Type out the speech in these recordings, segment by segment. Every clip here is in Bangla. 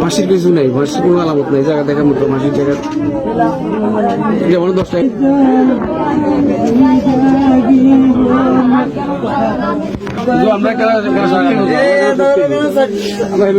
ফাঁসির কিছু নাই, ফাঁসির কোনো আলামত নাই, জায়গা দেখার মতো ফাঁসির জায়গা যেমন 10টায় আমরা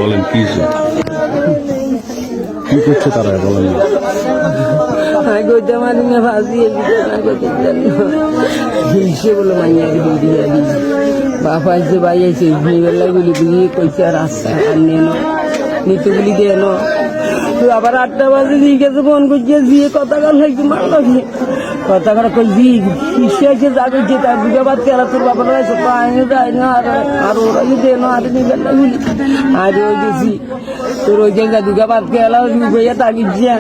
বলেন কি করছে তারা বলেন বলে বাপ আইসে ভাই আইসে বেলায় গুলি গুলি কইছে আর রাস্তা আর নেনো নিতে গুলি দিয়ে নো আবার 8টা বাজে দিয়ে গেছে ফোন করছে দিয়ে কথা কাল হয়েছে মারল কথা কারা কই শিশে এসে যাবে যে তার দুটো বাদ কেরা তোর বাবার রয়েছে পায়ে যায় না আর ওরা যদি এনো আর বেলায় গুলি আর ওই গেছি তোর ওই জায়গায় দুটো বাদ কেলা ভাইয়া তাকিয়েছে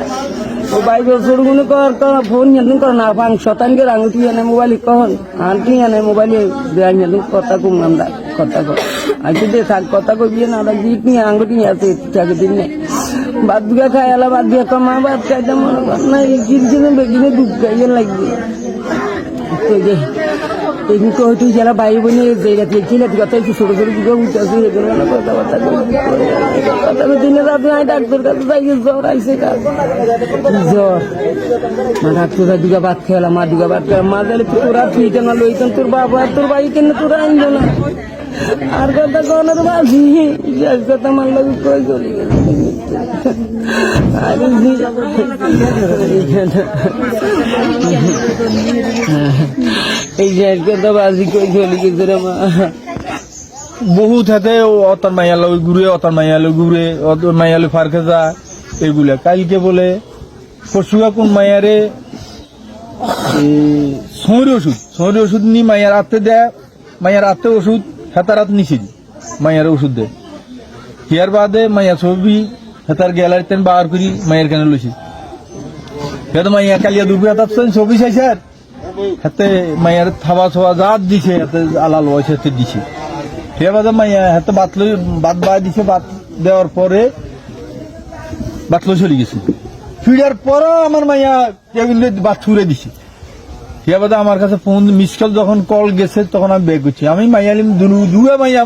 ও ভাই বছর মনে কর ফোন নিয়ন্ত্রণ কর না 5 শতাংশের আঙুটি এনে মোবাইল কখন আনটি এনে মোবাইলে দেয় নিয়ন্ত্রণ কথা কম আমরা কথা কর আজকে দিয়ে থাক কথা কবি না গিট নিয়ে আঙুটি নিয়ে আছে চাকে দিন নেই বাদ দুগা খাই এলা বাদ দিয়ে কমা বাদ খাইতে মনে কর না এই কিনে বেগিনে দুধ খাইয়ে লাগবে তো যে এদিকে হয়তো যারা ভাই বোনে জায়গাতে ছিল কথা একটু ছোট ছোট দিকে উঠেছে এগুলো কথাবার্তা কথা দিনে রাতে আমি ডাক্তার কাছে যাই জ্বর আইসে জ্বর মা ডাক্তার দুগা ভাত খেলাম মা দুগা ভাত খেলাম মা গেলে তোরা তুই কেন লইতেন তোর বাবা তোর ভাই কেন তোরা আনলো না আর কথা কনের বাজি কথা মানলো কই চলে গেল আর এই যে কথা বাজি কই চলে গেছে রে মা বহুত হাতে অতর মাইয়ালো ঘুরে অতর মাইয়ালো ঘুরে অতর মাইয়ালো ফারকে যা এগুলা কালকে বলে পরশুয়া কোন মাইয়ারে সৌরি ওষুধ নি মাইয়ার হাতে দেয় মাইয়ার হাতে ওষুধ হেতার হাত নিছিল মাইয়ার ওষুধ দেয় হিয়ার বাদে মাইয়া ছবি হেতার গ্যালারিতে বার করি মাইয়ার কেন লইছি তো মাইয়া কালিয়া দুপুর হাত ছবি চাইছে আর হাতে মাইয়ার থাবা ছোয়া জাত দিছে হাতে আলাল হয়েছে হাতে দিছে সে বাদে মাইয়া হাতে বাত বাই দিছে বাত দেওয়ার পরে বাতলো চলে গেছে ফিরার পরও আমার মাইয়া কেবিনে বাত ছুড়ে দিছে সে বাদে আমার কাছে ফোন মিস কল যখন কল গেছে তখন আমি বের করছি আমি মাইয়া দুগা মাইয়া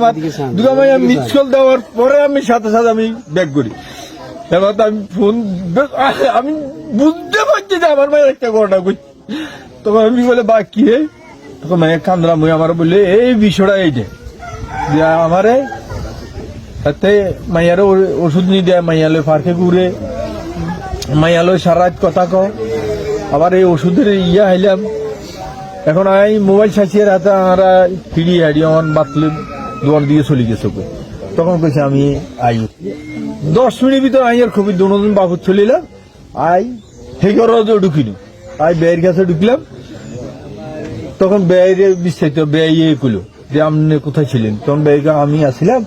মিস কল দেওয়ার পরে আমি সাথে সাথে আমি ব্যাক করি এবার আমি ফোন আমি বুঝতে পারছি যে আমার মায়ের একটা ঘটনা করছি তখন আমি বলে বা কি তখন মায়ের কান্দরা মই আমার বললে এই বিষয়টা এইটা দিয়া আমারে হাতে মাইয়ারে ওষুধ নিয়ে দেয় মাইয়ালে ফারকে ঘুরে মাইয়ালো সারা রাত কথা কও আবার এই ওষুধের হাইলাম এখন আমি মোবাইল চাইছি হাতে আমরা ফিরি হাড়ি আমার বাতলে দুয়ার দিয়ে চলে গেছে তখন কইছে আমি আই 10 মিনিট ভিতর আইয়ার খুবই দুজন বাবুর চলিলাম আই হেগর ঢুকিনি আই বেয়ের কাছে ঢুকলাম তখন বেয়ের বিস্তারিত বেয়ে কইল যে আপনি কোথায় ছিলেন তখন বেয়ে আমি আসছিলাম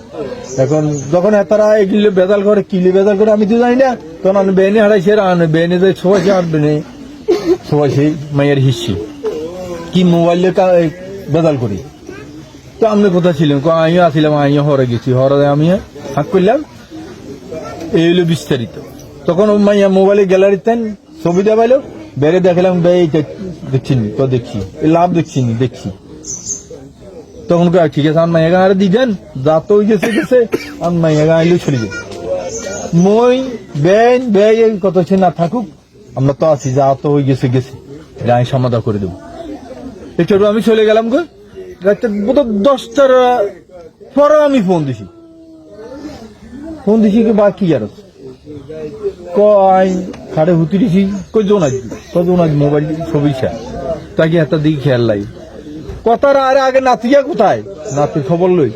এখন যখন তারা এগুলো বেদাল করে কিলি বেদাল করে আমি তো জানি না তখন আমি বেনে হারাইছি বেনে যাই সবাই আনবে সবাই সেই মাইয়ের হিসছি কি মোবাইলে বেদাল করি তো আপনি কোথায় ছিলেন আমিও আসছিলাম আমিও হরে গেছি হরে আমি হাক করলাম এই হলো বিস্তারিত তখন মাইয়া মোবাইলে গ্যালারিতে ছবি দেখাইলো বেড়ে দেখালাম দেখছি তো দেখছি লাভ দেখছি তখন ঠিক আছে আমার মাইয়া গাঁড়ে দিবেন যা তো গেছে আমার মাইয়া গাঁড়িলেও চলে যাবে মই বেন কত না থাকুক আমরা তো আছি যা তো হয়ে গেছে আমি সমাধান করে দেবো একটু আমি চলে গেলাম গো রাত্রে বোধ 10টার পরে আমি ফোন দিছি ফোন দিছি কি বা কি আর কই খাড়ে হুতি দিছি কই জোনাজ মোবাইল ছবি ছা তাকে একটা দিকে খেয়াল লাই কথার আরে আগে নাতিয়া কোথায় নাতির খবর লই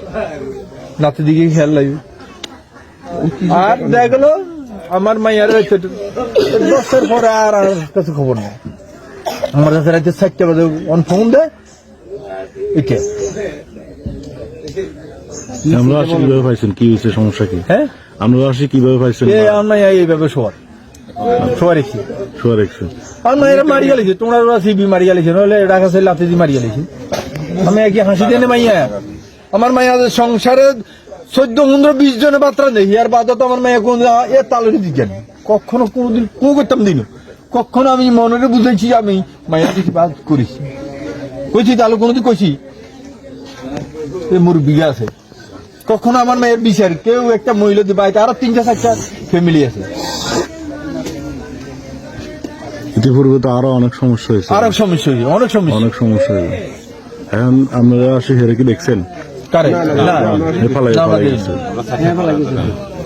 নাতির দিকে খেয়াল লাই আর দেখা গেল আমার মাইয়ার 10 পরে আর আমার কাছে খবর নেই আমার কাছে রাতে 4টা বাজে অন ফোন দেয় এটা আমরা আসি কিভাবে পাইছেন কি হয়েছে সমস্যা কি হ্যাঁ আমরা আসি কিভাবে পাইছেন আমার মাইয়া এইভাবে শোয়া রেখছি শোয়া রেখছেন আর মায়েরা মারি গেলেছে তোমরা সিবি মারি গেলেছে নইলে ঢাকা সাইড লাথি দিয়ে মারি গেলেছে আমি একই হাসি দেনে মাইয়া আমার মাইয়া সংসারে 14-15-20 জনের বাত্রা নেই আর বাদ তো আমার মাইয়া কোন এ তালের দিকে কখনো কোনোদিন কো করতাম দিন কখনো আমি মনে বুঝেছি আমি মাইয়া কিছু বাদ করেছি কইছি তাহলে কোনোদিন কইছি এ মুরব্বী আছে কখনো আমার মায়ের বিচার কেউ একটা মহিলা দিয়ে বাড়িতে আরো 3টা-4টা ফ্যামিলি আছে ইতিপূর্বে তো আরো অনেক সমস্যা হয়েছে অনেক সমস্যা হয়েছে অনেক সমস্যা হয়েছে এখন আপনারা আসি হেরে কি দেখছেন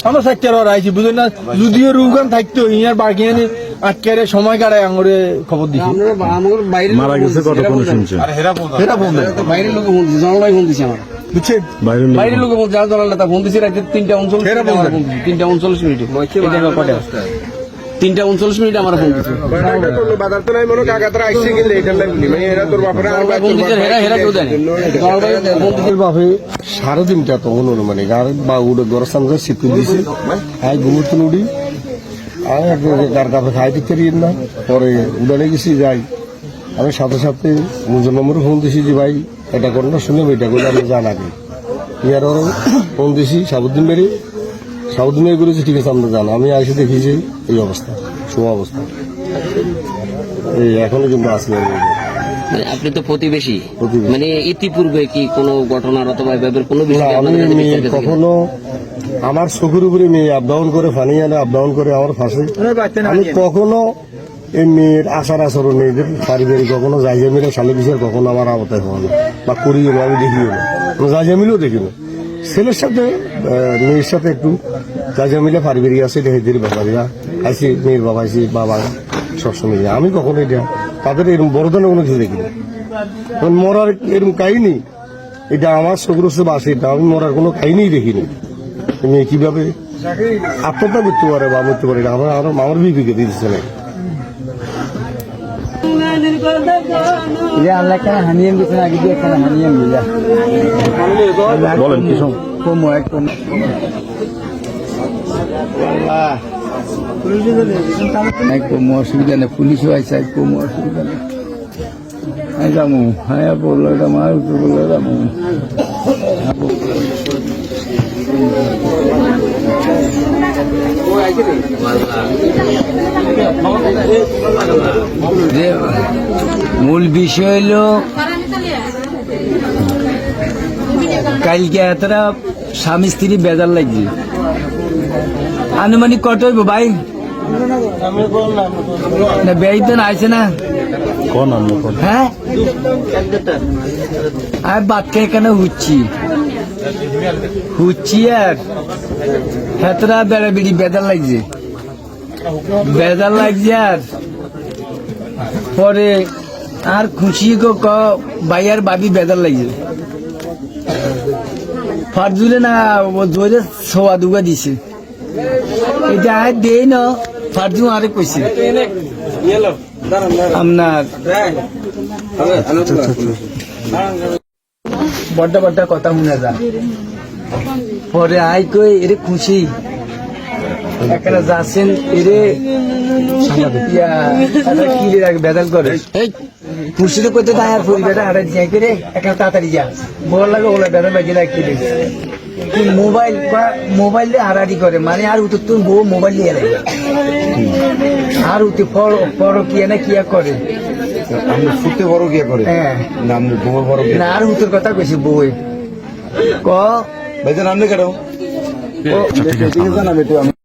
আমরা সাইকেল আইছি বুঝলেন না যদিও রুগান থাকতো ইয়ার বাকি এনে আটকে সময় কাটায় আঙুরে খবর দিছি মারা গেছে কতক্ষণ শুনছেন হেরা ফোন দেয় বাইরের লোক ফোন দিছে জনলাই ফোন দিছে আমার বুঝছেন বাইরের লোক যারা জনাল তা ফোন দিছে রাতে 3:39 মিনিটে 3:39 মিনিটে আমার ফোন দিছে বাপে 3:30 তখন মানে বা উড়ে গরস্থান করে সিটকে দিছে আই ঘুমোতে উড়ি আর গার কাপে খাই দিতে না পরে উড়ানে গেছি যাই আমি সাথে সাথে মুজন নম্বরে ফোন দিছি যে ভাই এটা ঘটনা শুনে এটা করে আমি জানাবি ইয়ার ফোন দিছি সাবুদ্দিন বেরিয়ে করেছি ঠিক আছে আমরা জানো আমি এসে দেখি যে এই অবস্থা শোয়া অবস্থা এই এখনো কিন্তু আসি মানে আপনি তো প্রতিবেশী মানে ইতিপূর্বে কি কোনো ঘটনার অথবা এভাবে কোনো বিষয় আমি কখনো আমার চোখের উপরে মেয়ে আপ ডাউন করে ফানি আনে আপ ডাউন করে আমার ফাঁসে আমি কখনো এই মেয়ের আচার আচরণ এদের পারিবারিক কখনো জায়গা মিলে শালি বিষয়ের কখনো আমার আওতায় হওয়া না বা করিও না আমি দেখিও না জায়গা মিলেও দেখি না ছেলের সাথে মেয়ের সাথে একটু জায়গা মিলে পারিবারিক আছে এটা এদের ব্যাপারীরা আইসি মেয়ের বাবা আইসি বাবা সবসময় আমি কখনো এটা তাদের এরকম বড় ধরনের কোনো কিছু দেখিনি মরার এরকম কাহিনী এটা আমার চোখরসে বাসে এটা আমি মরার কোনো কাহিনী দেখিনি মেয়ে কিভাবে আত্মহত্যা করতে পারে বা মরতে পারে এটা আমার বিবেকে দিচ্ছে না আল্লাহ কেন হানিয়ে দিচ্ছে আগে দিয়ে কেন হানিয়ে দিলা বলেন কি কোনো অসুবিধা নেই পুলিশও আছে কোনো অসুবিধা নেই যাবো হ্যাঁ বললো এটা মার বললো যাবো মূল বিষয় হলো কালকে এতটা স্বামী স্ত্রী বেজার লাগছে আনুমানিক কত হইব ভাই না বেড়িতে আইছে না কোন হ্যাঁ আমি বাচ্চা এখানে হুচ্ছি আর হেতরা বেড়া বেড়ি বেজার লাগছে আর পরে আর খুশি ভাইয়ার বাবি বেজার লাগছে ফারজুলে না জোরে সোয়া দুগা দিছে এটা আর দেই না ফারজু আরে কইছে আপনার বড় কথা শুনে যা পরে আই কই এরে খুশি এখানে যাচ্ছেন এরে কিলে রাখে বেদাল করে খুশিতে করতে তাই আর পরিবারটা হারাই যাই করে একটা তাড়াতাড়ি যা বল লাগে ওলা বেদাল বাজিয়ে রাখি মোবাইল হারাড়ি করে মানে আর উত্তর তুমি বউ মোবাইল নিয়ে লাগে আর উঠে বড় কিয়া না কিয়া করে আমরা ফুটে বড় গিয়ে করে হ্যাঁ নাম গোবর বড় না আর উত্তর কথা কইছি বউয়ে ক ভাইজান আপনি কেন